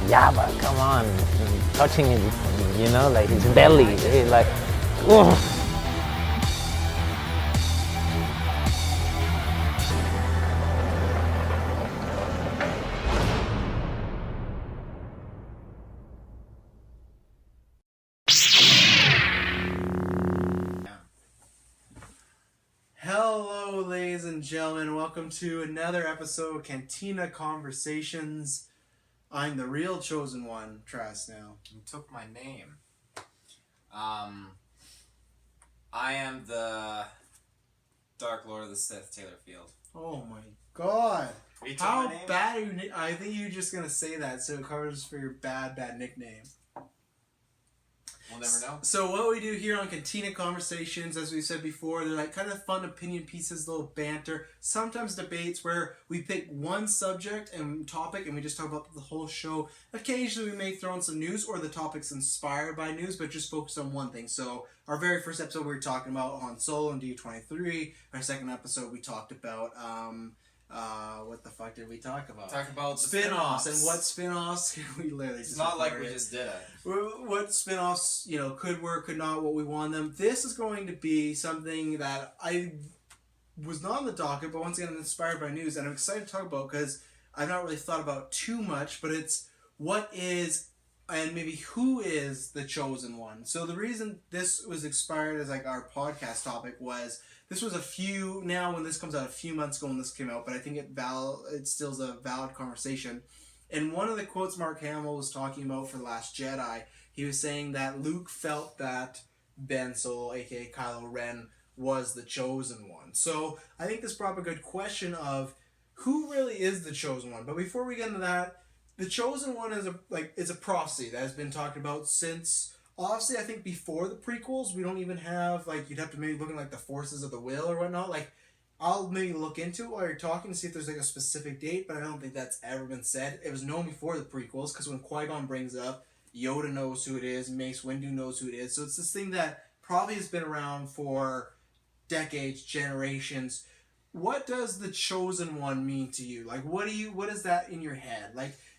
yeah, but come on, touching his, like his belly, like, ugh. Hello, ladies and gentlemen. Welcome to another episode of Cantina Conversations. I'm the real chosen one, Trask now. You took my name. I am the Dark Lord of the Sith, Taylor Field. Oh my god. How my name? bad are you? I think you're just going to say that so it covers for your bad nickname. We'll never know. So what we do here on Cantina Conversations, as we said before, they're like kind of fun opinion pieces, little banter, sometimes debates where we pick one subject and topic and we just talk about the whole show. Occasionally we may throw in some news or the topics inspired by news, but just focus on one thing. So our very first episode we were talking about Han Solo and D23. Our second episode we talked about what the fuck did we talk about? Talk about spin-offs and what spin-offs we literally It's not like we just did it. What spin-offs, could work, could not, what we want them. This is going to be something that I was not on the docket, but once again I'm inspired by news and I'm excited to talk about because I've not really thought about too much, but it's what is and maybe who is the chosen one. So the reason this was inspired as like our podcast topic was this was when this comes out, a few months ago when this came out, but I think it still is a valid conversation. And one of the quotes Mark Hamill was talking about for The Last Jedi, he was saying that Luke felt that Ben Solo, aka Kylo Ren, was the chosen one. So I think this brought up a good question of who really is the chosen one. But before we get into that, the chosen one is a prophecy that has been talked about since, honestly, I think before the prequels. We don't even have, you'd have to maybe look at the forces of the will or whatnot. I'll maybe look into it while you're talking to see if there's a specific date, but I don't think that's ever been said. It was known before the prequels because when Qui-Gon brings it up, Yoda knows who it is, Mace Windu knows who it is. So it's this thing that probably has been around for decades, generations. What does the chosen one mean to you? What is that in your head?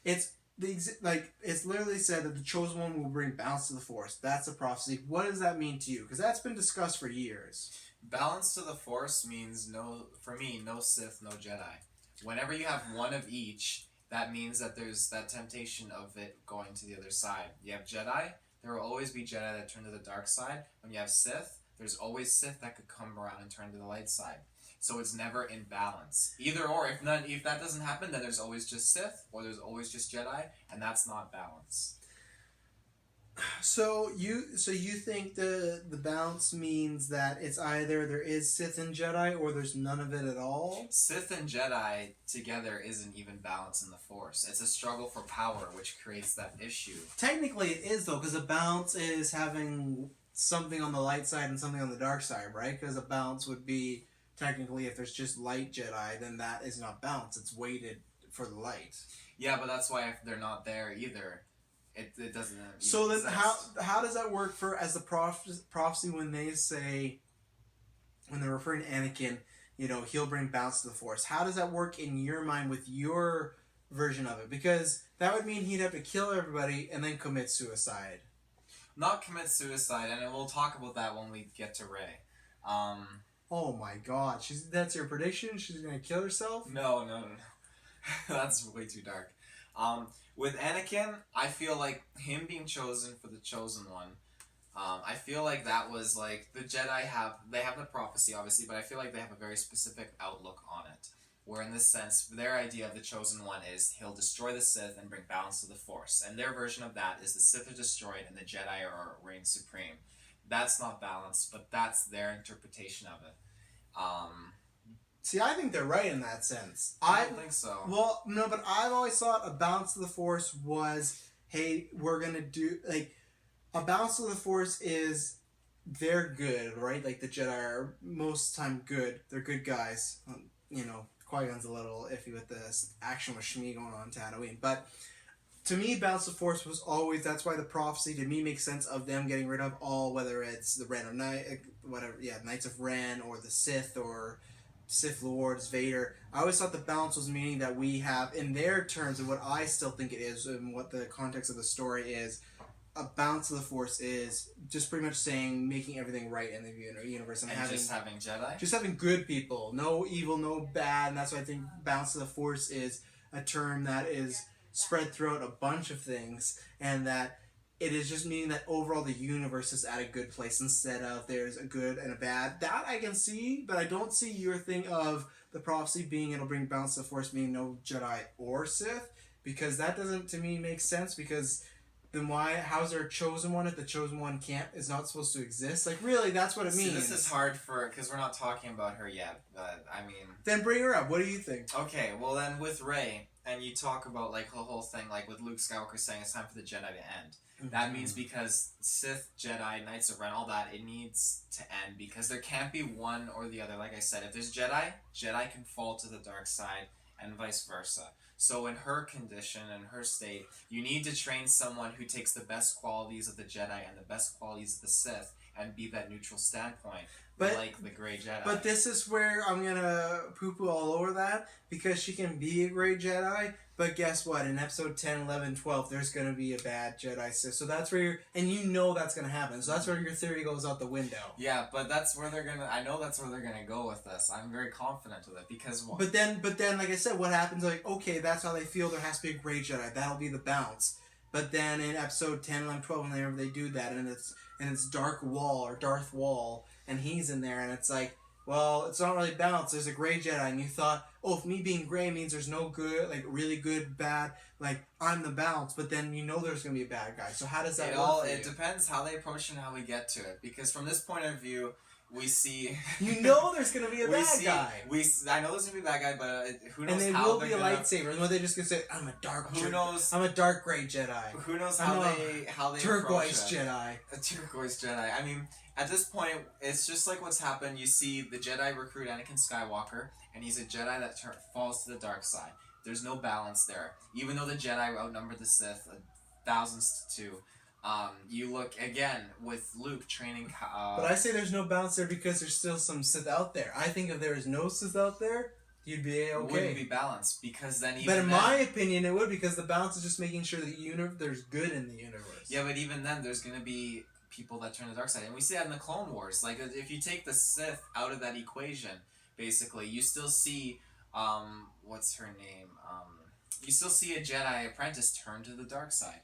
It's literally said that the chosen one will bring balance to the Force. That's a prophecy. What does that mean to you? Because that's been discussed for years. Balance to the Force means for me, no Sith, no Jedi. Whenever you have one of each, that means that there's that temptation of it going to the other side. You have Jedi, there will always be Jedi that turn to the dark side. When you have Sith, there's always Sith that could come around and turn to the light side. So it's never in balance. Either or. If that doesn't happen, then there's always just Sith, or there's always just Jedi, and that's not balance. So you think the balance means that it's either there is Sith and Jedi, or there's none of it at all? Sith and Jedi together isn't even balance in the Force. It's a struggle for power, which creates that issue. Technically it is, though, because a balance is having something on the light side and something on the dark side, right? Because a balance would be, technically, if there's just light Jedi, then that is not balance. It's weighted for the light. Yeah, but that's why if they're not there either, it doesn't. So then, how does that work for as the prophecy when they say, when they're referring to Anakin, he'll bring balance to the Force? How does that work in your mind with your version of it? Because that would mean he'd have to kill everybody and then commit suicide. Not commit suicide, and we'll talk about that when we get to Rey. Oh my god, that's your prediction? She's gonna kill herself? No. That's way too dark. With Anakin, I feel like him being chosen for the chosen one, I feel like that was the Jedi have the prophecy, obviously, but I feel like they have a very specific outlook on it. Where in this sense, their idea of the chosen one is he'll destroy the Sith and bring balance to the Force. And their version of that is the Sith are destroyed and the Jedi are reign supreme. That's not balance, but that's their interpretation of it. See, I think they're right in that sense. I don't think so. Well, no, but I've always thought a balance to the Force was, hey, we're going to do, a balance to the Force is they're good, right? The Jedi are most of the time good. They're good guys. Qui-Gon's a little iffy with this action with Shmi going on Tatooine. But to me, balance to the Force was always, that's why the prophecy to me makes sense of them getting rid of all, whether it's the Knights of Ren or the Sith or Sith Lords, Vader. I always thought the balance was meaning that we have, in their terms, and what I still think it is, and what the context of the story is, a balance of the Force is just pretty much saying making everything right in the universe and having just having Jedi. just having good people, no evil, no bad, and that's why I think balance of the Force is a term that is spread throughout a bunch of things, and that it is just meaning that overall the universe is at a good place instead of there's a good and a bad. That I can see, but I don't see your thing of the prophecy being it'll bring balance to the Force meaning no Jedi or Sith, because that doesn't to me make sense, because then how's there a chosen one if the chosen one is not supposed to exist? Like, really, that's what it means. See, this is hard because we're not talking about her yet, but I mean... Then bring her up. What do you think? Okay, well then with Rey, and you talk about like the whole thing, like with Luke Skywalker saying it's time for the Jedi to end. Mm-hmm. That means because Sith, Jedi, Knights of Ren, all that, it needs to end because there can't be one or the other. Like I said, if there's Jedi can fall to the dark side and vice versa. So in her condition, in her state, you need to train someone who takes the best qualities of the Jedi and the best qualities of the Sith and be that neutral standpoint, like the Grey Jedi. But this is where I'm going to poo-poo all over that, because she can be a Grey Jedi, but guess what? In episode 10, 11, 12, there's going to be a bad Jedi Sith. So that's where and you know that's going to happen. So that's where your theory goes out the window. Yeah, but that's where I know that's where they're going to go with this. I'm very confident with it, because... But then, like I said, what happens, like, okay, that's how they feel, there has to be a Grey Jedi. That'll be the bounce. But then in episode 10, 11, 12, whenever they do that, and it's Darth Wall, and he's in there, and it's like, well, it's not really balanced. There's a Grey Jedi, and you thought, oh, if me being Grey means there's no good, like really good, bad, like I'm the balance. But then you know there's gonna be a bad guy. So how does that work? It depends how they approach it and how we get to it. Because from this point of view, we see. You know there's gonna be a bad guy. I know there's gonna be a bad guy, but who knows? And they how will be a lightsaber. And they just gonna say, I'm a dark. Who knows? I'm a dark Grey Jedi. Who knows how they turquoise Jedi. A turquoise Jedi. I mean, at this point, it's just like what's happened. You see the Jedi recruit Anakin Skywalker, and he's a Jedi that falls to the dark side. There's no balance there. Even though the Jedi outnumbered the Sith thousands to 2. You look again with Luke training. But I say there's no balance there because there's still some Sith out there. I think if there was no Sith out there, you'd be okay. It wouldn't be balanced because then. But in my opinion, it would, because the balance is just making sure that there's good in the universe. Yeah, but even then, there's gonna be people that turn to the dark side, and we see that in the Clone Wars. Like, if you take the Sith out of that equation, basically, you still see, what's her name? You still see a Jedi apprentice turn to the dark side.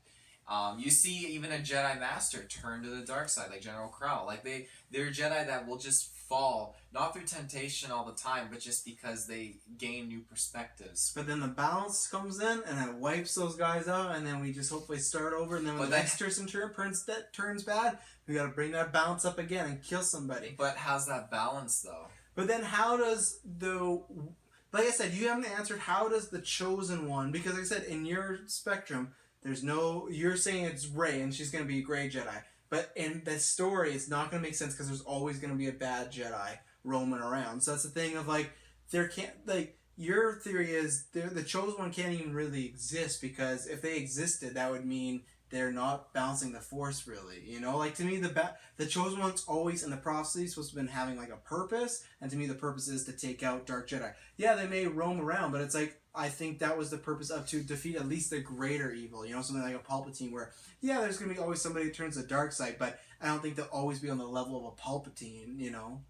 You see even a Jedi Master turn to the dark side, like General Krell. Like, they're Jedi that will just fall, not through temptation all the time, but just because they gain new perspectives. But then the balance comes in, and it wipes those guys out, and then we just hopefully start over, and then when the next person turns bad, we gotta bring that balance up again and kill somebody. But how's that balance, though? But then how does like I said, you haven't answered, how does the Chosen One, because like I said, in your spectrum, you're saying it's Rey, and she's gonna be a Grey Jedi. But in the story, it's not going to make sense because there's always going to be a bad Jedi roaming around. So that's the thing of, like, your theory is the Chosen One can't even really exist, because if they existed, that would mean they're not balancing the Force, really. You know? Like, to me, the Chosen One's always, in the prophecy, supposed to have been having, like, a purpose, and to me, the purpose is to take out Dark Jedi. Yeah, they may roam around, but it's like, I think that was the purpose to defeat at least the greater evil, you know, something like a Palpatine, where, yeah, there's going to be always somebody who turns to the dark side, but I don't think they'll always be on the level of a Palpatine, you know?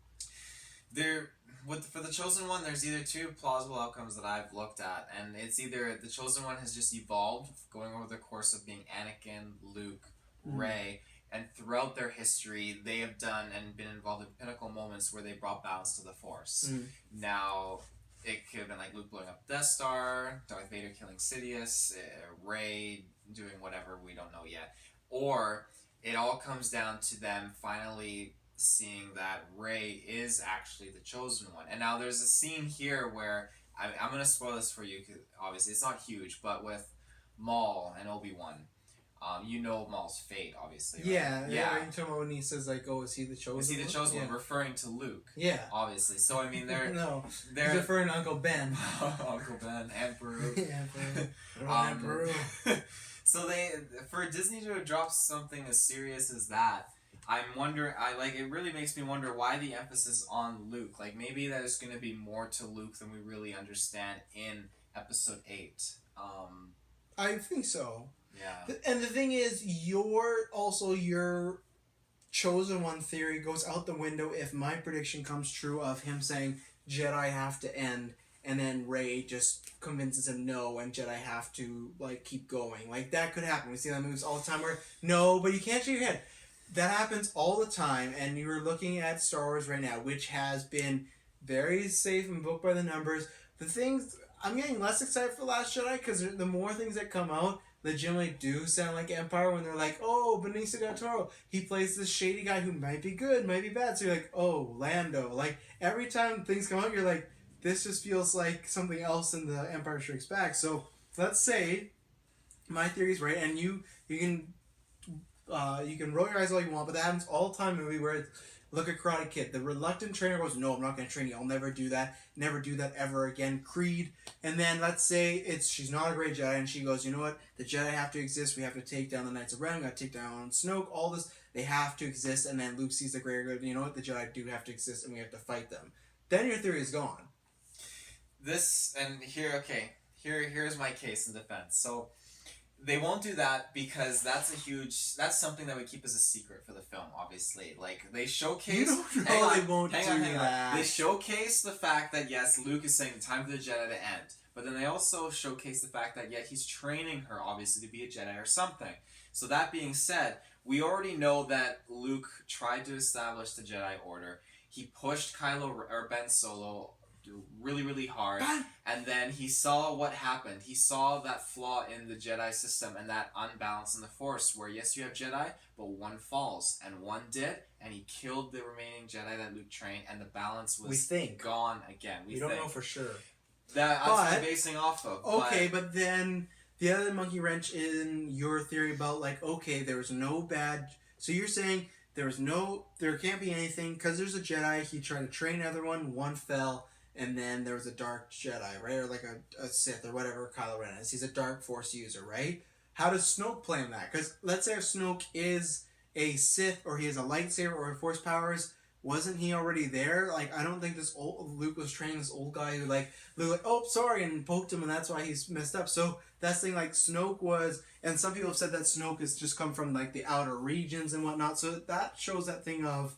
For the Chosen One, there's either two plausible outcomes that I've looked at, and it's either the Chosen One has just evolved, going over the course of being Anakin, Luke, Rey, and throughout their history, they have done and been involved in pinnacle moments where they brought balance to the Force. Now, it could have been like Luke blowing up Death Star, Darth Vader killing Sidious, Rey doing whatever, we don't know yet. Or it all comes down to them finally seeing that Rey is actually the Chosen One. And now there's a scene here where, I'm going to spoil this for you, because obviously it's not huge, but with Maul and Obi-Wan. You know Maul's fate, obviously, right? Yeah. You're talking about when he says, like, oh, is he the Chosen One? Is he the Chosen One? Referring to Luke. Yeah. Obviously. So, I mean, they're... No. They're he's referring to Uncle Ben. Uncle Ben, Aunt Beru. Aunt Beru. So for Disney to drop something as serious as that, I'm wondering. It really makes me wonder why the emphasis on Luke. Like maybe there's going to be more to Luke than we really understand in Episode 8. I think so. Yeah. And the thing is, your chosen one theory goes out the window if my prediction comes true of him saying Jedi have to end, and then Rey just convinces him no, and Jedi have to like keep going. Like that could happen. We see that movies all the time where no, but you can't shake your head. That happens all the time, and you're looking at Star Wars right now, which has been very safe and book by the numbers. The things I'm getting less excited for Last Jedi because the more things that come out legitimately do sound like Empire when they're like, oh, Benicio del Toro, he plays this shady guy who might be good, might be bad. So you're like, oh, Lando. Like, every time things come out, you're like, this just feels like something else in the Empire Strikes Back. So let's say my theory is right, and you can roll your eyes all you want, but that happens all the time in a movie where it's, look at Karate Kid. The reluctant trainer goes, no, I'm not going to train you. I'll never do that. Never do that ever again. Creed. And then let's say she's not a great Jedi, and she goes, you know what? The Jedi have to exist. We have to take down the Knights of Ren. We got to take down Snoke. All this, they have to exist. And then Luke sees the greater good. You know what? The Jedi do have to exist, and we have to fight them. Then your theory is gone. Here's my case in defense. So they won't do that because that's something that we keep as a secret for the film, obviously. Like, they showcase... You don't know they won't do that. They showcase the fact that, yes, Luke is saying time for the Jedi to end. But then they also showcase the fact that, yeah, he's training her, obviously, to be a Jedi or something. So that being said, we already know that Luke tried to establish the Jedi Order. He pushed Kylo or Ben Solo really, really hard, and then he saw what happened. He saw that flaw in the Jedi system and that unbalance in the Force, where yes, you have Jedi, but one falls, and one did, and he killed the remaining Jedi that Luke trained, and the balance was gone again. We don't know for sure. That's what they're basing off of. Okay, but then the other monkey wrench in your theory about, like, okay, there was no bad... So you're saying there can't be anything, because there's a Jedi, he tried to train another one fell, and then there was a dark Jedi, right? Or like a Sith or whatever Kylo Ren is. He's a dark Force user, right? How does Snoke play in that? Because let's say if Snoke is a Sith or he has a lightsaber or Force powers, wasn't he already there? Like, I don't think Luke was training this old guy who Luke oh, sorry, and poked him, and that's why he's messed up. So that's the thing, like, Snoke was, and some people have said that Snoke has just come from, like, the outer regions and whatnot. So that shows that thing of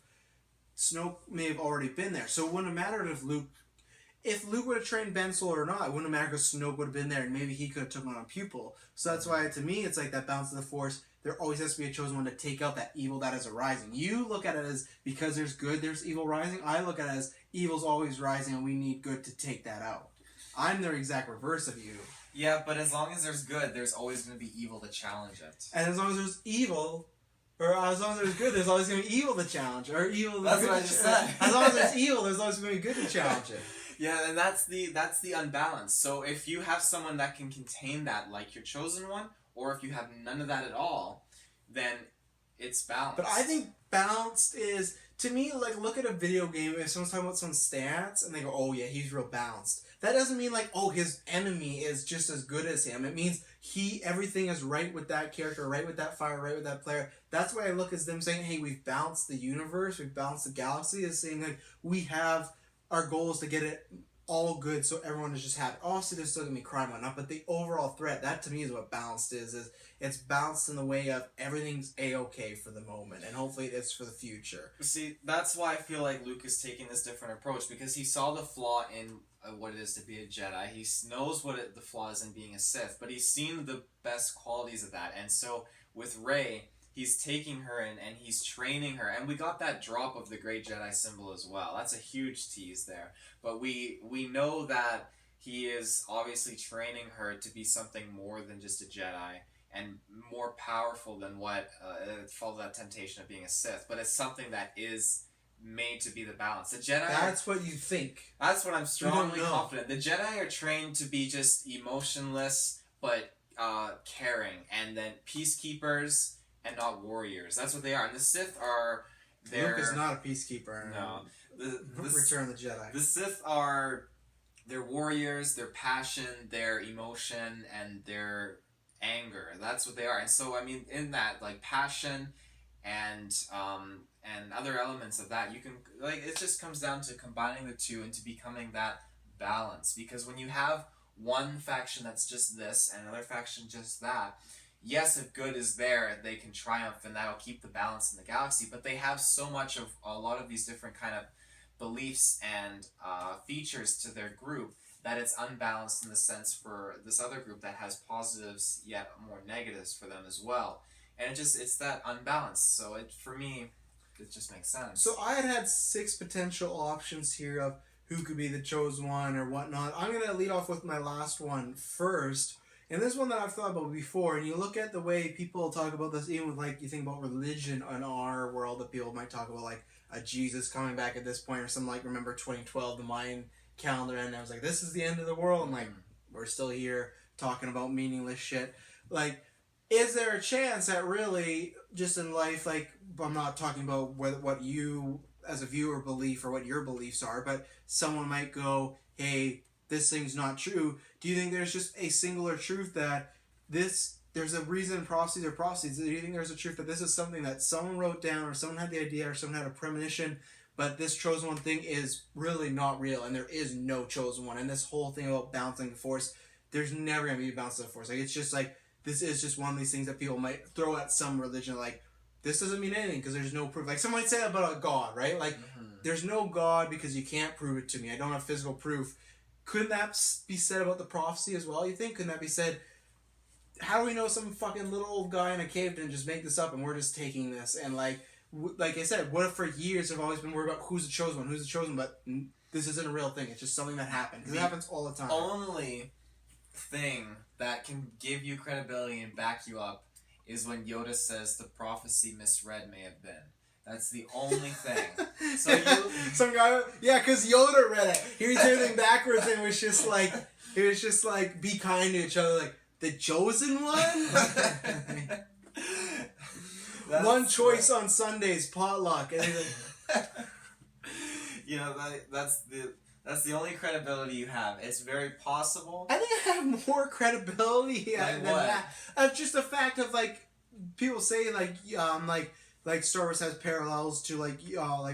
Snoke may have already been there. So it wouldn't have mattered if Luke would have trained Ben Solo or not. It wouldn't have mattered because Snoke would have been there, and maybe he could have taken on a pupil. So that's why, to me, it's like that balance of the Force. There always has to be a chosen one to take out that evil that is arising. You look at it as, because there's good, there's evil rising. I look at it as, evil's always rising, and we need good to take that out. I'm the exact reverse of you. Yeah, but as long as there's good, there's always going to be evil to challenge it. And as long as there's evil... Or as long as there's good, there's always going to be evil to challenge. Or evil. That's what I just said. As long as there's evil, there's always going to be good to challenge it. Yeah, and that's the unbalance. So if you have someone that can contain that, like your chosen one, or if you have none of that at all, then it's balanced. But I think balanced is, to me, like, look at a video game. If someone's talking about someone's stats and they go, oh yeah, he's real balanced. That doesn't mean like, oh, his enemy is just as good as him. It means everything is right with that character, right with that fire, right with that player. That's why I look as them saying, hey, we've balanced the universe, we've balanced the galaxy, is saying like, we have our goal is to get it all good so everyone is just happy. Obviously, there's still going to be crime and whatnot, but the overall threat, that to me is what balanced is it's balanced in the way of everything's A-okay for the moment, and hopefully it's for the future. See, that's why I feel like Luke is taking this different approach, because he saw the flaw in what it is to be a Jedi. He knows the flaw is in being a Sith, but he's seen the best qualities of that, and so with Rey, he's taking her and he's training her. And we got that drop of the Great Jedi symbol as well. That's a huge tease there. But we know that he is obviously training her to be something more than just a Jedi and more powerful than what follow that temptation of being a Sith. But it's something that is made to be the balance. The Jedi... That's what you think. That's what I'm strongly confident. The Jedi are trained to be just emotionless, but caring. And then peacekeepers... and not warriors. That's what they are. And the Sith are... Luke is not a peacekeeper. No. Return of the Jedi. The Sith are... They're warriors, their passion, their emotion, and their anger. That's what they are. And so, I mean, in that, like, passion and other elements of that. You can like it just comes down to combining the two into becoming that balance. Because when you have one faction that's just this and another faction just that, yes, if good is there, they can triumph and that'll keep the balance in the galaxy. But they have so much of a lot of these different kind of beliefs and features to their group that it's unbalanced in the sense for this other group that has positives yet more negatives for them as well. And it's that unbalance. So it for me, it just makes sense. So I had 6 potential options here of who could be the chosen one or whatnot. I'm gonna lead off with my last one first. And this one that I've thought about before, and you look at the way people talk about this, even with like you think about religion in our world, that people might talk about like a Jesus coming back at this point, or something like remember 2012, the Mayan calendar, and I was like, this is the end of the world, and like we're still here talking about meaningless shit. Like, is there a chance that really just in life, like I'm not talking about what you as a viewer believe or what your beliefs are, but someone might go, hey, this thing's not true. Do you think there's just a singular truth that there's a reason prophecies are prophecies? Do you think there's a truth that this is something that someone wrote down or someone had the idea or someone had a premonition, but this chosen one thing is really not real and there is no chosen one? And this whole thing about balancing the force, there's never going to be a balance of the force. Like, it's just like, this is just one of these things that people might throw at some religion, like, this doesn't mean anything because there's no proof. Like, someone might say that about a God, right? Like, there's no God because you can't prove it to me. I don't have physical proof. Couldn't that be said about the prophecy as well, you think? Couldn't that be said, how do we know some fucking little old guy in a cave didn't just make this up and we're just taking this? And like I said, what if for years I've always been worried about who's the chosen one, but this isn't a real thing. It's just something that happened. Because it happens all the time. Only thing that can give you credibility and back you up is when Yoda says the prophecy misread may have been. That's the only thing. So you... Some guy... Yeah, because Yoda read it. He was everything backwards and it was just like, be kind to each other. Like, the chosen one? One choice on Sundays, potluck. And like, you know, that's the only credibility you have. It's very possible. I think I have more credibility than that. Of just the fact of, like, people say, like Star Wars has parallels to like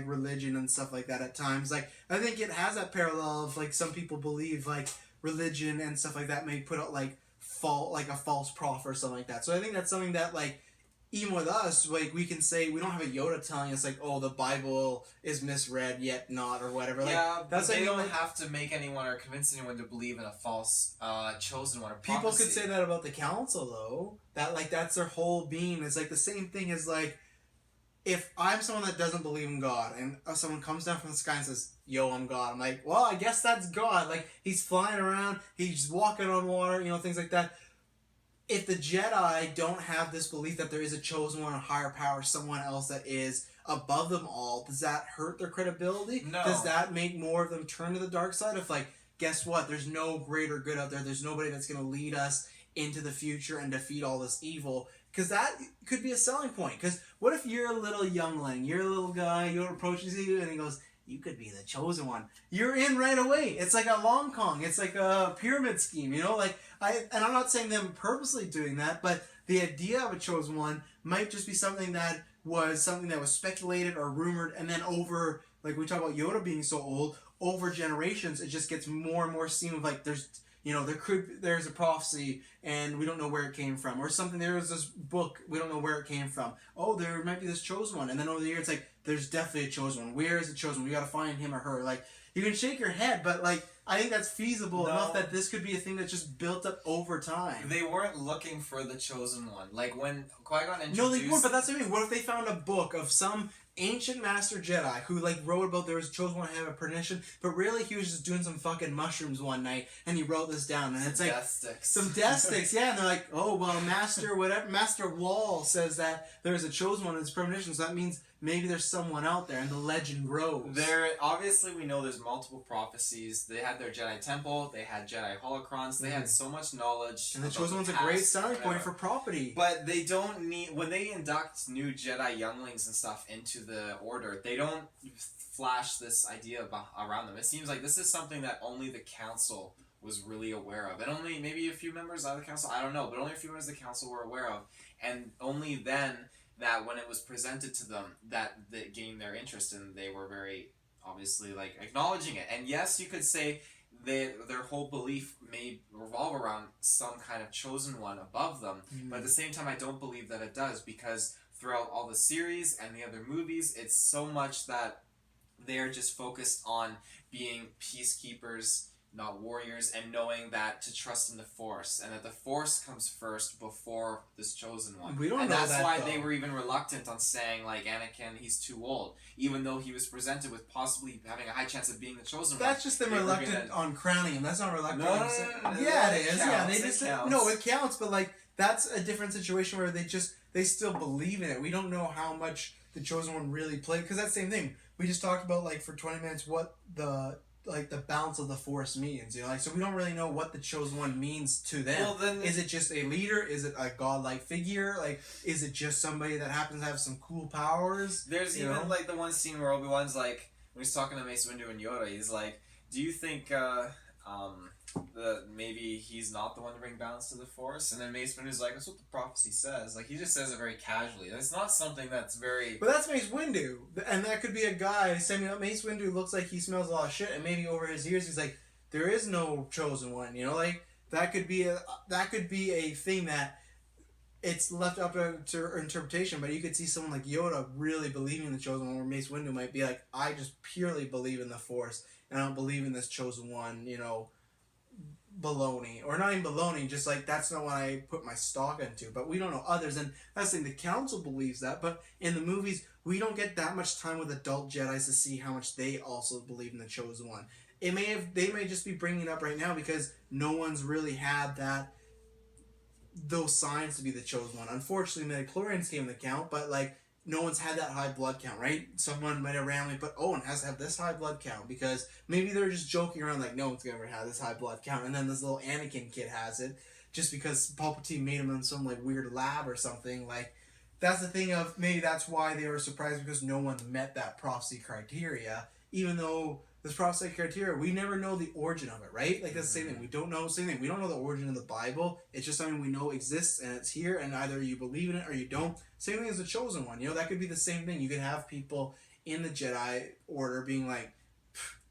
religion and stuff like that at times. Like, I think it has that parallel of like some people believe like religion and stuff like that may put out like a false prophet or something like that. So I think that's something that like even with us, like we can say we don't have a Yoda telling us like, oh, the Bible is misread yet not or whatever. Like, yeah, that's but they like, don't have to make anyone or convince anyone to believe in a false chosen one or prophecy. People could say that about the council though. That like that's their whole being. It's like the same thing as like, if I'm someone that doesn't believe in God and someone comes down from the sky and says, yo, I'm God, I'm like, well, I guess that's God. Like, he's flying around, he's walking on water, you know, things like that. If the Jedi don't have this belief that there is a chosen one, a higher power, someone else that is above them all, does that hurt their credibility? No. Does that make more of them turn to the dark side? Of like, guess what? There's no greater good out there. There's nobody that's going to lead us into the future and defeat all this evil. Because that could be a selling point. Because what if you're a little youngling, you're a little guy, Yoda approaches you and he goes, you could be the chosen one. You're in right away. It's like a Long Kong. It's like a pyramid scheme, you know? Like, and I'm not saying them purposely doing that, but the idea of a chosen one might just be something that was speculated or rumored, and then over, like we talk about Yoda being so old, over generations, it just gets more and more seen of like, there's a prophecy and we don't know where it came from, or something. There was this book, we don't know where it came from. Oh, there might be this chosen one, and then over the years it's like, there's definitely a chosen one. Where is the chosen one? We gotta find him or her. Like, you can shake your head, but like, I think that's feasible enough that this could be a thing that's just built up over time. They weren't looking for the chosen one. Like when Qui-Gon introduced... No, they weren't, but that's what I mean. What if they found a book of some ancient master Jedi who like wrote about there was a chosen one to have a premonition, but really he was just doing some fucking mushrooms one night and he wrote this down, and it's like death sticks. Some death sticks, yeah, and they're like, oh well, Master Wall says that there's a chosen one in his premonition, so that means maybe there's someone out there, and the legend grows. Obviously we know there's multiple prophecies. They had their Jedi Temple, they had Jedi holocrons, they had so much knowledge. And the chosen one's a great selling point for property. But they don't need, when they induct new Jedi younglings and stuff into the Order, they don't flash this idea around them. It seems like this is something that only the Council was really aware of. And only maybe a few members of the Council, I don't know, but only a few members of the Council were aware of. And only then that when it was presented to them, that gained their interest, and they were very obviously like acknowledging it. And yes, you could say their whole belief may revolve around some kind of chosen one above them, but at the same time, I don't believe that it does, because throughout all the series and the other movies, it's so much that they're just focused on being peacekeepers, not warriors, and knowing that to trust in the Force, and that the Force comes first before this chosen one. We don't and know that's that, why though. they were even reluctant on saying, like, Anakin, he's too old, even though he was presented with possibly having a high chance of being the chosen one. That's just them They were reluctant on crowning him. That's not reluctant. No, on no, saying- no, no, no, Yeah, no, it is. it Yeah, counts, they just it counts. no, it counts. But like that's a different situation where they still believe in it. We don't know how much the chosen one really played, because that's the same thing. We just talked about like for 20 minutes what the balance of the Force means, you know, like, so we don't really know what the chosen one means to them. Well, then, is it just a leader? Is it a godlike figure? Like, is it just somebody that happens to have some cool powers? there's even like the one scene where Obi-Wan's like, when he's talking to Mace Windu and Yoda, he's like, do you think maybe he's not the one to bring balance to the Force? And then Mace Windu's like, that's what the prophecy says. Like, he just says it very casually. It's not something that's very... But that's Mace Windu, and that could be a guy saying, Mace Windu looks like he smells a lot of shit, and maybe over his years he's like, there is no chosen one, you know, like that could be a thing that it's left up to interpretation. But you could see someone like Yoda really believing in the chosen one, where Mace Windu might be like, I just purely believe in the Force, and I don't believe in this chosen one, you know, baloney, or not even baloney, just like that's not what I put my stock into. But we don't know others, and that's the thing, the council believes that, but in the movies we don't get that much time with adult Jedis to see how much they also believe in the chosen one. They may just be bringing it up right now because no one's really had those signs to be the chosen one. Unfortunately, midichlorians came into count, but like no one's had that high blood count, right? Someone might have randomly put Owen has to have this high blood count, because maybe they're just joking around like no one's gonna ever have this high blood count, and then this little Anakin kid has it just because Palpatine made him in some like weird lab or something. Like, that's the thing of maybe that's why they were surprised, because no one met that prophecy criteria, even though this prophecy criteria, we never know the origin of it, right? Like, that's the same thing. We don't know the origin of the Bible. It's just something we know exists, and it's here, and either you believe in it or you don't. Same thing as the chosen one. You know, that could be the same thing. You could have people in the Jedi Order being like,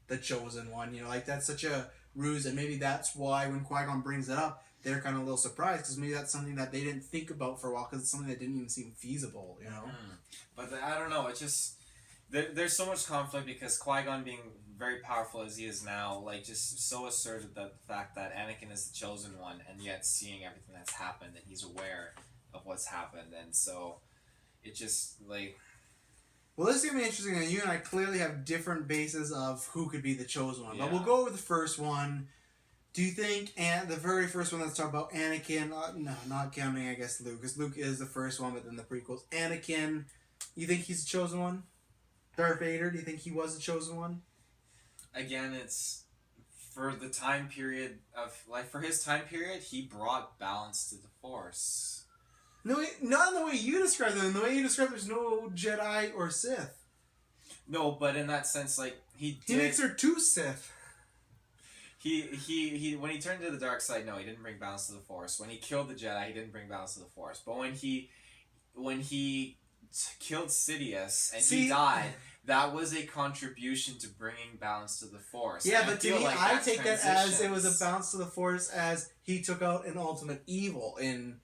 the chosen one, you know, like that's such a ruse, and maybe that's why when Qui-Gon brings it up, they're kind of a little surprised, because maybe that's something that they didn't think about for a while, because it's something that didn't even seem feasible, you know? But I don't know, it's just, there's so much conflict, because Qui-Gon being very powerful as he is now, like, just so asserted that the fact that Anakin is the chosen one, and yet seeing everything that's happened, and he's aware of what's happened, and so it just, like... Well, this is going to be interesting, and you and I clearly have different bases of who could be the chosen one, Yeah. but we'll go with the first one. Do you think, the very first one, let's talk about Anakin, no, not counting, I guess, Luke, because Luke is the first one within the prequels. Anakin, you think he's the chosen one? Darth Vader, do you think he was the chosen one? Again, it's for the time period of, like, for his time period, he brought balance to the Force. No, not in the way you describe them. In the way you describe, there's no Jedi or Sith. No, but in that sense, like, he makes her two Sith. He when he turned to the dark side, no, he didn't bring balance to the Force. When he killed the Jedi, he didn't bring balance to the Force. But when he killed Sidious and he died, that was a contribution to bringing balance to the Force. Yeah, and but to me, like I take that as it was transitions. a balance to the Force, as he took out an ultimate evil in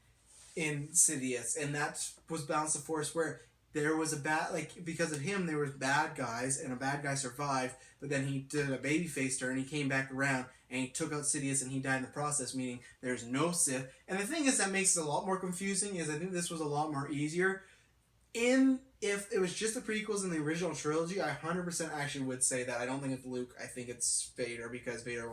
Sidious, and that was balance to the Force, where there was a bad, like, because of him, there was bad guys, and a bad guy survived, but then he did a babyface turn, he came back around, and he took out Sidious, and he died in the process, meaning there's no Sith. And the thing is that makes it a lot more confusing, is I think this was a lot more easier. If it was just the prequels in the original trilogy, I 100% actually would say that I don't think it's Luke, I think it's Vader, because Vader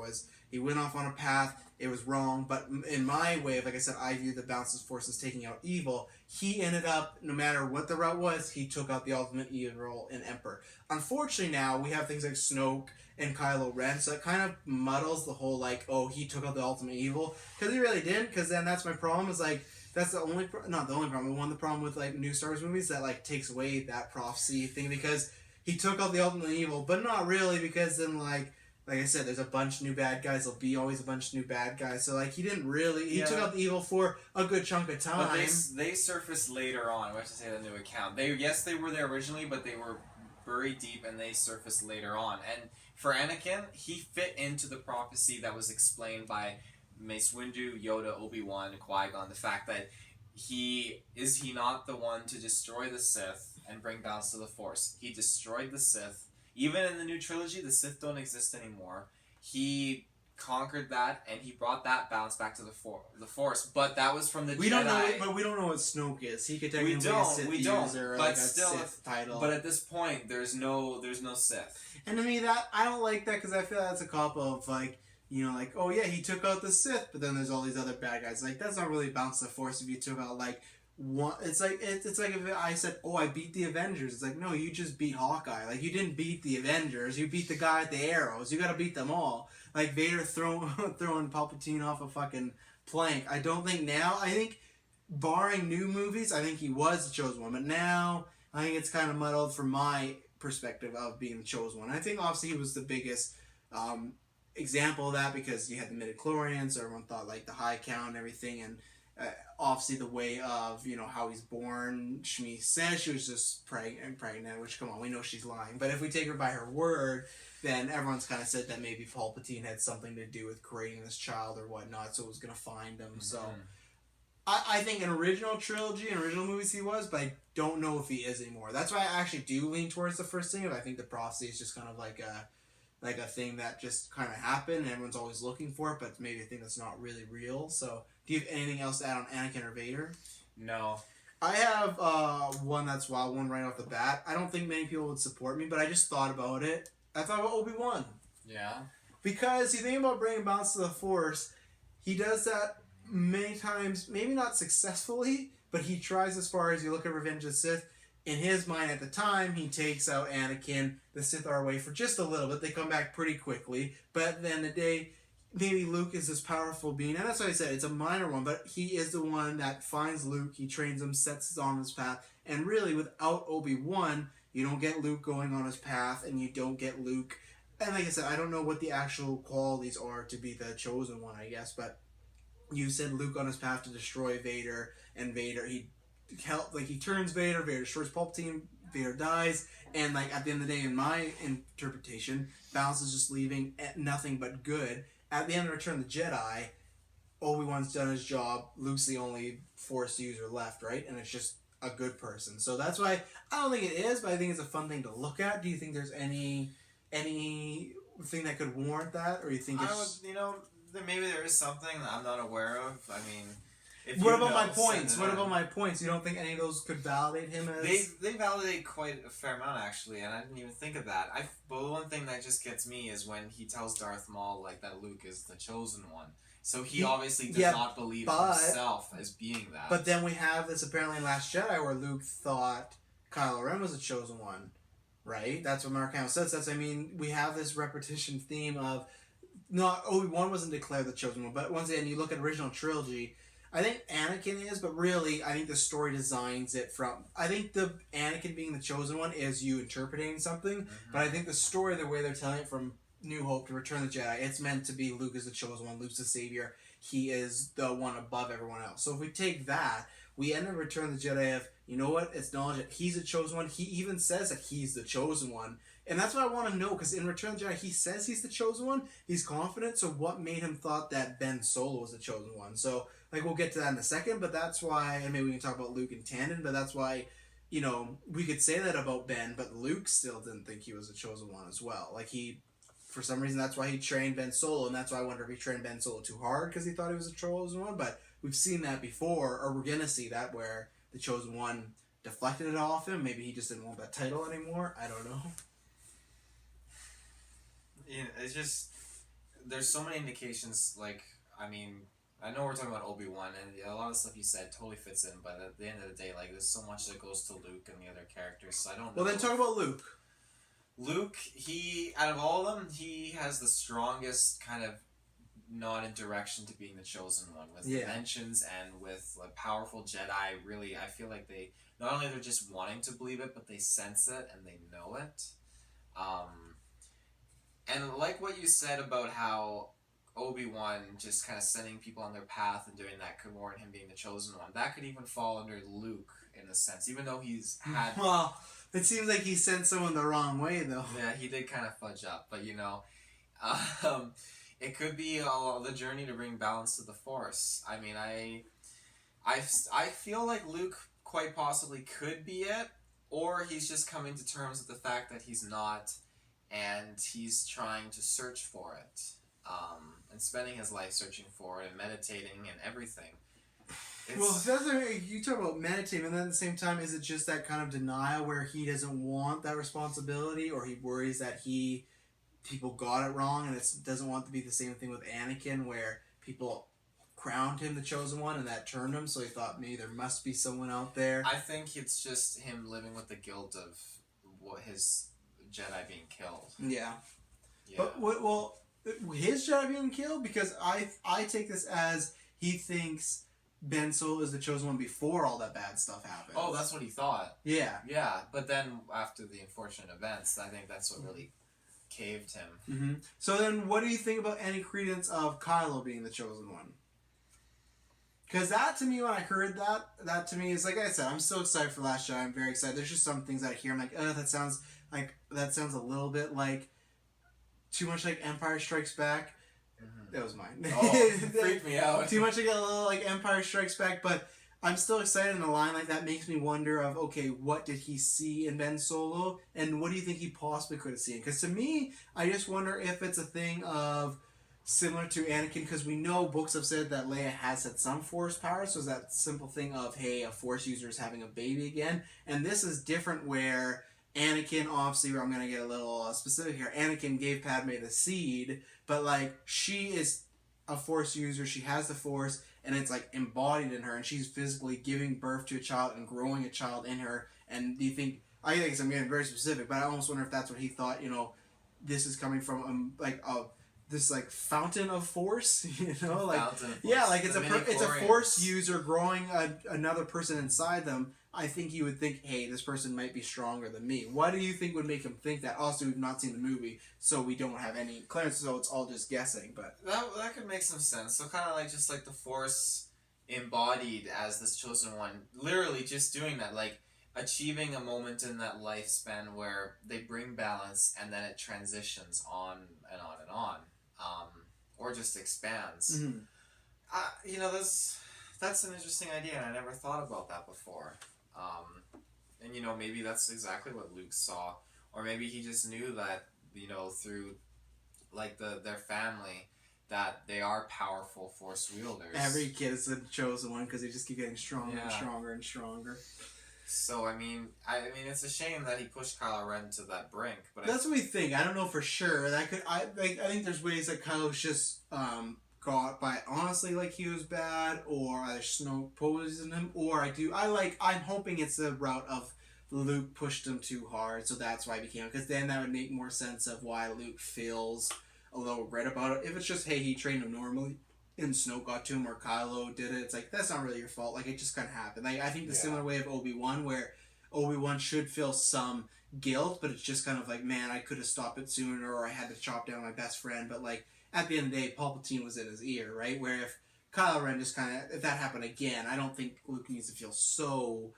he went off on a path, it was wrong, but in my way, like I said, I view the balance of force as taking out evil. He ended up, no matter what the route was, he took out the ultimate evil in Emperor. Unfortunately now, we have things like Snoke and Kylo Ren, so it kind of muddles the whole, like, oh, he took out the ultimate evil, because he really didn't, because then that's my problem, is like, that's the only, not the only problem, but one of the problem with, like, new Star Wars movies that, like, takes away that prophecy thing, because he took out the ultimate evil, but not really, because then, like, like I said, there's a bunch of new bad guys. There'll be always a bunch of new bad guys. So like he didn't really he Yeah. took out the evil for a good chunk of time. But they surfaced later on. We have to say that into account. They were there originally, but they were buried deep, and they surfaced later on. And for Anakin, he fit into the prophecy that was explained by Mace Windu, Yoda, Obi-Wan, Qui-Gon. The fact that he not the one to destroy the Sith and bring balance to the Force. He destroyed the Sith. Even in the new trilogy, the Sith don't exist anymore. He conquered that, and he brought that balance back to the Force. But that was from the Jedi. We don't know, but we don't know what Snoke is. He could technically be a Sith user, or but like a still, Sith title. But at this point, there's no Sith. And to me, that I don't like that because I feel that's a cop of like, you know, like, oh yeah, he took out the Sith, but then there's all these other bad guys. Like that's not really balance the Force if you took out like one. It's like it's like if I said, oh, I beat the Avengers. It's like, no, you just beat Hawkeye. Like you didn't beat the Avengers. You beat the guy with the arrows. You got to beat them all. Like Vader throwing Palpatine off a fucking plank. I don't think now. I think barring new movies, I think he was the chosen one. But now I think it's kind of muddled from my perspective of being the chosen one. I think obviously he was the biggest example of that because you had the midichlorians, so everyone thought like the high count and everything, and obviously the way of, you know, how he's born. Shmi says she was just pregnant, which, come on, we know she's lying. But if we take her by her word, then everyone's kind of said that maybe Palpatine had something to do with creating this child or whatnot, so it was going to find him. Mm-hmm. So I think in original trilogy and original movies he was, but I don't know if he is anymore. That's why I actually do lean towards the first thing. I think the prophecy is just kind of like a thing that just kind of happened and everyone's always looking for it, but maybe a thing that's not really real. So do you have anything else to add on Anakin or Vader? No. I have one that's wild, one right off the bat. I don't think many people would support me, but I just thought about it. I thought about Obi-Wan. Yeah. Because you think about bringing balance to the Force, he does that many times, maybe not successfully, but he tries as far as you look at Revenge of the Sith. In his mind at the time, he takes out Anakin. The Sith are away for just a little bit. They come back pretty quickly. But at the end of the day, maybe Luke is this powerful being. And that's why I said it's a minor one, but he is the one that finds Luke. He trains him, sets on his path. And really, without Obi-Wan, you don't get Luke going on his path, and you don't get Luke. And like I said, I don't know what the actual qualities are to be the chosen one, I guess. But you said Luke on his path to destroy Vader, and Vader, he turns Vader destroys Palpatine, Vader dies, and like at the end of the day, in my interpretation, balance is just leaving nothing but good. At the end of Return of the Jedi, Obi-Wan's done his job. Luke's the only Force user left, right? And it's just a good person. So that's why I don't think it is, but I think it's a fun thing to look at. Do you think there's any thing that could warrant that, or you think it's maybe there is something that I'm not aware of. I mean, what about my points? What about my points? You don't think any of those could validate him as? They validate quite a fair amount actually, and I didn't even think of that. But the one thing that just gets me is when he tells Darth Maul like that Luke is the chosen one. So he obviously does not believe himself as being that. But then we have this apparently in Last Jedi where Luke thought Kylo Ren was the chosen one, right? That's what Mark Hamill says. We have this repetition theme of not Obi-Wan wasn't declared the chosen one, but once again, you look at original trilogy, I think Anakin is, but really, I think the story designs it from. I think the Anakin being the chosen one is you interpreting something, but I think the story, the way they're telling it from New Hope to Return of the Jedi, it's meant to be Luke is the chosen one, Luke's the savior, he is the one above everyone else. So if we take that, we end up Return of the Jedi of, you know what, it's knowledge that he's the chosen one. He even says that he's the chosen one. And that's what I want to know, because in Return of the Jedi, he says he's the chosen one. He's confident, so what made him thought that Ben Solo was the chosen one? So, like, we'll get to that in a second, but that's why, and maybe we can talk about Luke and Tandon, but that's why, you know, we could say that about Ben, but Luke still didn't think he was the chosen one as well. Like, for some reason, that's why he trained Ben Solo, and that's why I wonder if he trained Ben Solo too hard because he thought he was the chosen one, but we've seen that before, or we're going to see that, where the chosen one deflected it off him. Maybe he just didn't want that title anymore. I don't know. Yeah, it's just, there's so many indications, like, I mean, I know we're talking about Obi-Wan, and a lot of the stuff you said totally fits in, but at the end of the day, like, there's so much that goes to Luke and the other characters, so I don't know. Well, then talk about Luke. Luke, out of all of them, he has the strongest kind of nod in direction to being the chosen one, with dimensions and with a powerful Jedi. Really, I feel like they, not only they're just wanting to believe it, but they sense it and they know it. And like what you said about how Obi-Wan just kind of sending people on their path and doing that could warrant him being the chosen one. That could even fall under Luke in a sense, even though he's had. Well, it seems like he sent someone the wrong way, though. Yeah, he did kind of fudge up, but it could be the journey to bring balance to the Force. I mean, I feel like Luke quite possibly could be it, or he's just coming to terms with the fact that he's not, and he's trying to search for it. And spending his life searching for it and meditating and everything. Well, that's you talk about meditating, and then at the same time, is it just that kind of denial where he doesn't want that responsibility, or he worries that people got it wrong, and it doesn't want to be the same thing with Anakin, where people crowned him the chosen one, and that turned him, so he thought maybe there must be someone out there. I think it's just him living with the guilt of his Jedi being killed. Yeah. Yeah. But his Jedi being killed, because I take this as he thinks Ben Solo is the chosen one before all that bad stuff happened. Oh, that's what he thought. Yeah. Yeah, but then after the unfortunate events, I think that's what really caved him. Mm-hmm. So then, what do you think about any credence of Kylo being the chosen one? Because that to me, when I heard that to me is like I said, I'm so excited for Last Jedi. I'm very excited. There's just some things that I hear. I'm like, that sounds a little bit like too much like Empire Strikes Back. Mm-hmm. That was mine. Oh, freaked me out. Too much like a little like Empire Strikes Back, but I'm still excited. And a line like that makes me wonder of, okay, what did he see in Ben Solo, and what do you think he possibly could have seen? Because to me, I just wonder if it's a thing of similar to Anakin, because we know books have said that Leia has had some Force powers, so it's that simple thing of, hey, a Force user is having a baby again, and this is different where Anakin, obviously, I'm going to get a little specific here, Anakin gave Padme the seed, but like, she is a Force user, she has the Force, and it's like embodied in her, and she's physically giving birth to a child and growing a child in her, and do you think, I think I'm getting very specific, but I almost wonder if that's what he thought, this is coming from, this like fountain of force, like yeah, like it's a Force user growing another person inside them. I think he would think, hey, this person might be stronger than me. What do you think would make him think that? Also, we've not seen the movie, so we don't have any clearance, so it's all just guessing. But that could make some sense. So kind of like just like the Force embodied as this chosen one, literally just doing that, like achieving a moment in that lifespan where they bring balance and then it transitions on and on and on. Or just expands. Mm-hmm. That's an interesting idea, and I never thought about that before. And maybe that's exactly what Luke saw, or maybe he just knew that through like their family that they are powerful Force wielders. Every kid is the chosen one because they just keep getting stronger and stronger and stronger. So I mean, it's a shame that he pushed Kylo Ren to that brink. But that's what we think. I don't know for sure. I think there's ways that Kylo's just got by honestly like he was bad, or either Snoke poisoned him, or I'm hoping it's the route of Luke pushed him too hard, so that's why he became. Because then that would make more sense of why Luke feels a little regret about it. If it's just hey he trained him normally, and Snoke got to him, or Kylo did it, it's like, that's not really your fault. Like, it just kind of happened. Like, I think the similar way of Obi-Wan, where Obi-Wan should feel some guilt, but it's just kind of like, man, I could have stopped it sooner, or I had to chop down my best friend. But, like, at the end of the day, Palpatine was in his ear, right? Where if Kylo Ren just kind of, if that happened again, I don't think Luke needs to feel so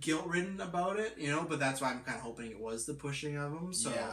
guilt-ridden about it, but that's why I'm kind of hoping it was the pushing of him. So. Yeah.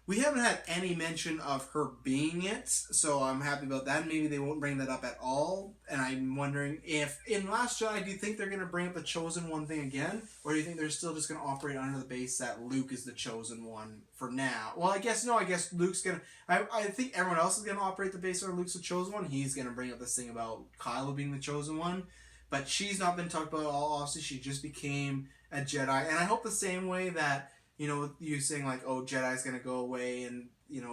We haven't had any mention of her being it, so I'm happy about that. Maybe they won't bring that up at all, and I'm wondering if, in Last Jedi, do you think they're going to bring up the Chosen One thing again, or do you think they're still just going to operate under the base that Luke is the Chosen One for now? Well, I guess Luke's going to... I think everyone else is going to operate the base where Luke's the Chosen One. He's going to bring up this thing about Kylo being the Chosen One, but she's not been talked about at all. Obviously, she just became a Jedi, and I hope the same way that you saying like, oh, Jedi's gonna go away and,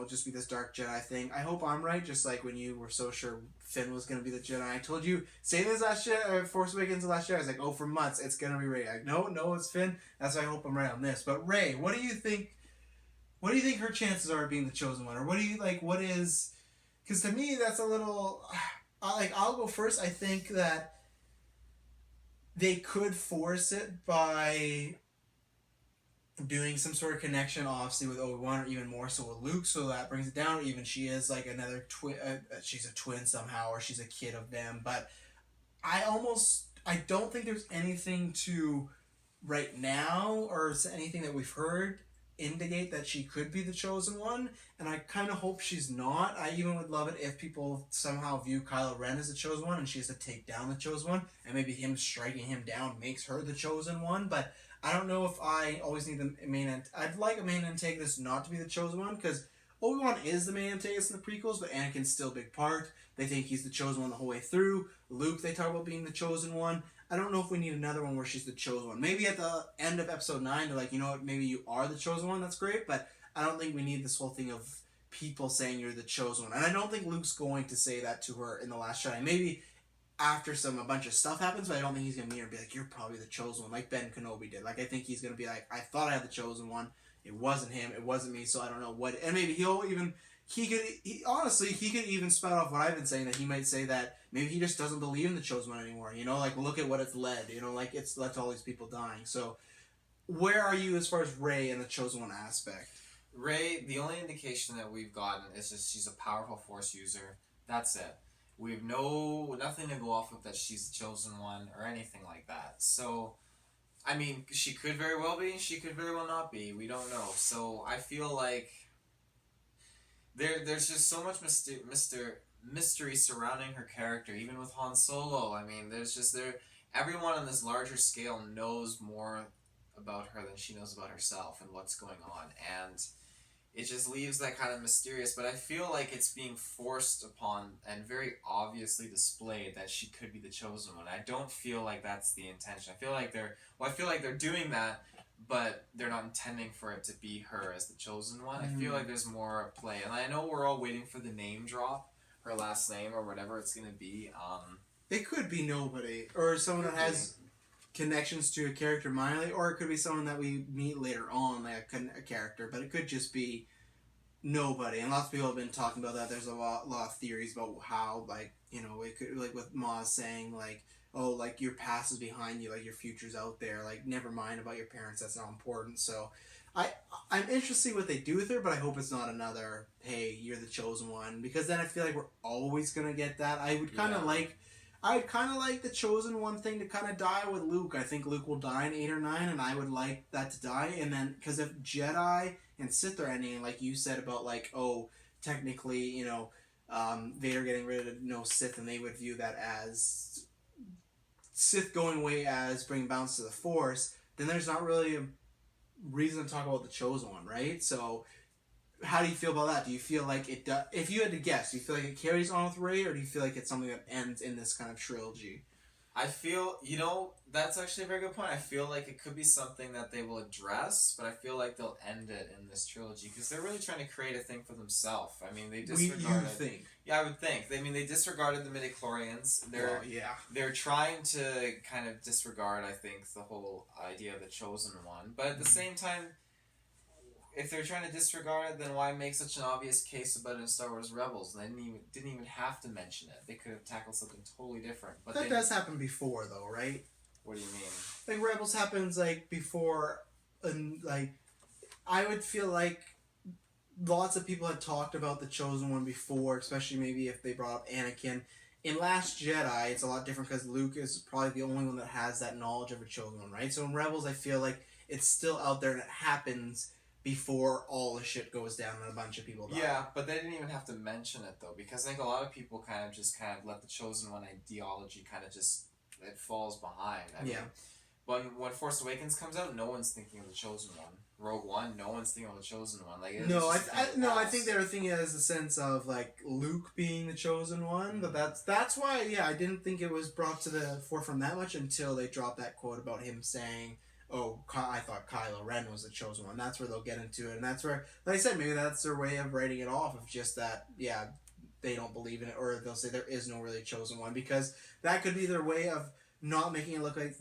just be this dark Jedi thing. I hope I'm right, just like when you were so sure Finn was gonna be the Jedi. I told you, same as Last Jedi, Force Awakens, Last Jedi. I was like, oh, for months, it's gonna be Rey. Like, no, it's Finn. That's why I hope I'm right on this. But Rey, what do you think her chances are of being the chosen one? Or what is... Because to me, that's a little... I'll go first. I think that they could force it by... doing some sort of connection, obviously with Obi-Wan, or even more so with Luke, so that brings it down. Even she is like another twin. She's a twin somehow, or she's a kid of them. But I don't think there's anything to right now, or anything that we've heard indicate that she could be the chosen one, and I kind of hope she's not. I even would love it if people somehow view Kylo Ren as the chosen one and she has to take down the chosen one, and maybe him striking him down makes her the chosen one. But I don't know if I always need the main I'd like a main antagonist not to be the chosen one, because Obi-Wan is the main antagonist in the prequels, but Anakin's still a big part. They think he's the chosen one the whole way through. Luke, they talk about being the chosen one. I don't know if we need another one where she's the chosen one. Maybe at the end of episode 9, they're like, you know what, maybe you are the chosen one, that's great, but I don't think we need this whole thing of people saying you're the chosen one. And I don't think Luke's going to say that to her in The Last Jedi. Maybe after a bunch of stuff happens, but I don't think he's going to meet her and be like, you're probably the chosen one, like Ben Kenobi did. Like, I think he's going to be like, I thought I had the chosen one. It wasn't him. It wasn't me, so I don't know what. And maybe he could even spout off what I've been saying, that he might say that maybe he just doesn't believe in the chosen one anymore. You know, like, look at what it's led. You know, like, it's led to all these people dying. So, where are you as far as Rey and the chosen one aspect? Rey, the only indication that we've gotten is just she's a powerful Force user. That's it. We've nothing to go off of that she's the chosen one or anything like that. So, I mean, she could very well be, she could very well not be. We don't know. So I feel like there's just so much mystery surrounding her character, even with Han Solo. I mean, everyone on this larger scale knows more about her than she knows about herself and what's going on, and it just leaves that kind of mysterious. But I feel like it's being forced upon and very obviously displayed that she could be the chosen one. I don't feel like that's the intention. I feel like they're doing that, but they're not intending for it to be her as the chosen one. I feel like there's more at play, and I know we're all waiting for the name drop, her last name or whatever it's gonna be. It could be nobody, or someone that has connections to a character minorly, or it could be someone that we meet later on, like a character, but it could just be nobody. And lots of people have been talking about that. There's a lot of theories about how, like, you know, it could, like with Maz saying, like, oh, like, your past is behind you, like, your future's out there, like, never mind about your parents, that's not important. So I'm interested to see what they do with her, but I hope it's not another, hey, you're the chosen one, because then I feel like we're always gonna get that. I'd kind of like the chosen one thing to kind of die with Luke. I think Luke will die in 8 or 9, and I would like that to die. And then, because if Jedi and Sith are ending, like you said about, like, oh, technically, you know, Vader getting rid of no Sith, and they would view that as Sith going away as bringing balance to the Force, then there's not really a reason to talk about the chosen one, right? So, how do you feel about that? Do you feel like it does? If you had to guess, do you feel like it carries on with Rey, or do you feel like it's something that ends in this kind of trilogy? I feel, that's actually a very good point. I feel like it could be something that they will address, but I feel like they'll end it in this trilogy because they're really trying to create a thing for themselves. I mean, they disregarded. You think? Yeah, I would think. I mean, they disregarded the midichlorians. They're trying to kind of disregard, I think, the whole idea of the chosen one. But at the same time, if they're trying to disregard it, then why make such an obvious case about it in Star Wars Rebels? They didn't even have to mention it. They could have tackled something totally different. But that does happen before, though, right? What do you mean? Like, Rebels happens, like, before, and, like, I would feel like lots of people had talked about the Chosen One before, especially maybe if they brought up Anakin. In Last Jedi, it's a lot different because Luke is probably the only one that has that knowledge of a Chosen One, right? So in Rebels, I feel like it's still out there and it happens before all the shit goes down and a bunch of people die. Yeah, but they didn't even have to mention it, though, because I think a lot of people kind of let the Chosen One ideology kind of just, it falls behind. I mean, when Force Awakens comes out, no one's thinking of the Chosen One. Rogue One, no one's thinking of the Chosen One. Like, I think they were thinking as the sense of, like, Luke being the Chosen One, but that's why, I didn't think it was brought to the forefront that much until they dropped that quote about him saying, oh, I thought Kylo Ren was the chosen one. That's where they'll get into it. And that's where, like I said, maybe that's their way of writing it off, of just that, they don't believe in it, or they'll say there is no really chosen one, because that could be their way of not making it look like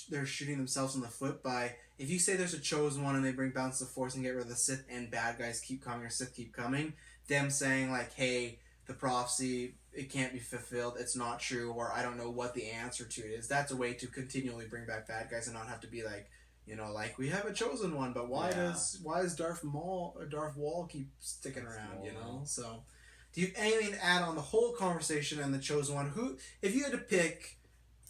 they're shooting themselves in the foot by, if you say there's a chosen one and they bring balance to the Force and get rid of the Sith and bad guys keep coming or Sith keep coming, them saying, like, hey, the prophecy, it can't be fulfilled, it's not true, or I don't know what the answer to it is. That's a way to continually bring back bad guys and not have to be like, You know, like we have a chosen one, but why does Darth Wall keep sticking around? You know, so do you have anything to add on the whole conversation and the chosen one? Who, if you had to pick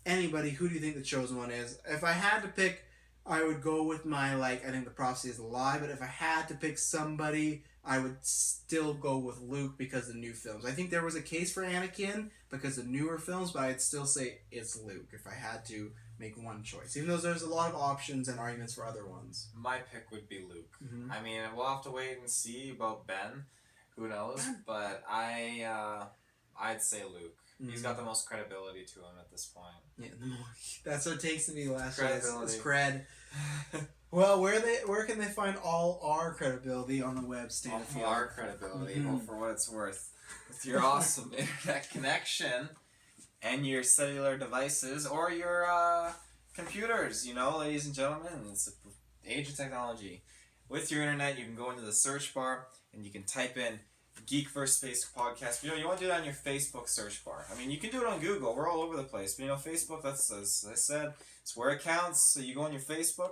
anybody, who do you think the chosen one is? If I had to pick, I would go with my I think the prophecy is a lie. But if I had to pick somebody, I would still go with Luke because of the new films. I think there was a case for Anakin because of newer films, but I'd still say it's Luke if I had to make one choice. Even though there's a lot of options and arguments for other ones. My pick would be Luke. Mm-hmm. I mean, we'll have to wait and see about Ben. Who knows? But I'd say Luke. Mm-hmm. He's got the most credibility to him at this point. Yeah, that's what it takes to be the last credibility. It's cred. Well, where can they find all our credibility on the web? All our credibility, well, for what it's worth, with your awesome internet connection and your cellular devices or your computers, ladies and gentlemen, it's the age of technology. With your internet, you can go into the search bar and you can type in Geek vs. Space Podcast. You want to do it on your Facebook search bar. I mean, you can do it on Google. We're all over the place. But, Facebook, that's, as I said, it's where it counts. So you go on your Facebook,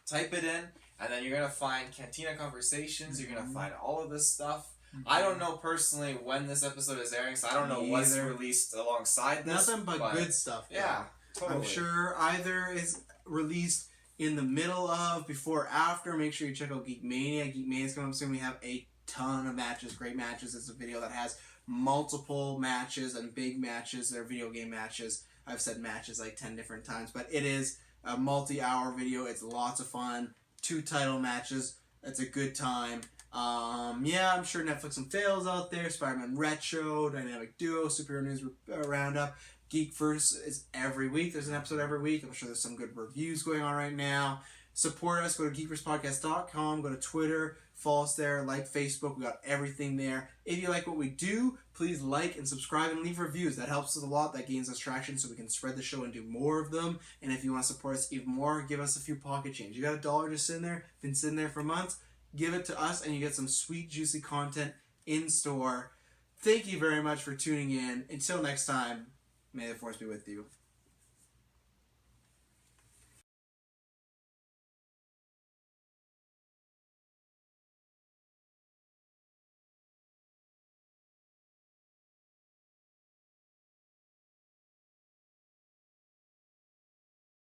type it in, and then you're going to find Cantina Conversations. You're going to find all of this stuff. I don't know personally when this episode is airing, so I don't know what's released alongside this. Nothing but good stuff. Yeah, totally. I'm sure either is released in the middle of, before, after. Make sure you check out Geek Mania. Geek Mania is coming up soon. We have a ton of matches, great matches. It's a video that has multiple matches and big matches. They're video game matches. I've said matches like 10 different times, but it is a multi-hour video. It's lots of fun. 2 title matches. It's a good time. I'm sure Netflix and fails out there. Spider-Man Retro, Dynamic Duo, Superhero News Roundup. Geekverse is every week. There's an episode every week. I'm sure there's some good reviews going on right now. Support us. Go to geekverspodcast.com. Go to Twitter. Follow us there. Like Facebook. We got everything there. If you like what we do, please like and subscribe and leave reviews. That helps us a lot. That gains us traction so we can spread the show and do more of them. And if you want to support us even more, give us a few pocket change. You got $1 just sitting there, been sitting there for months. Give it to us and you get some sweet, juicy content in store. Thank you very much for tuning in. Until next time, may the force be with you.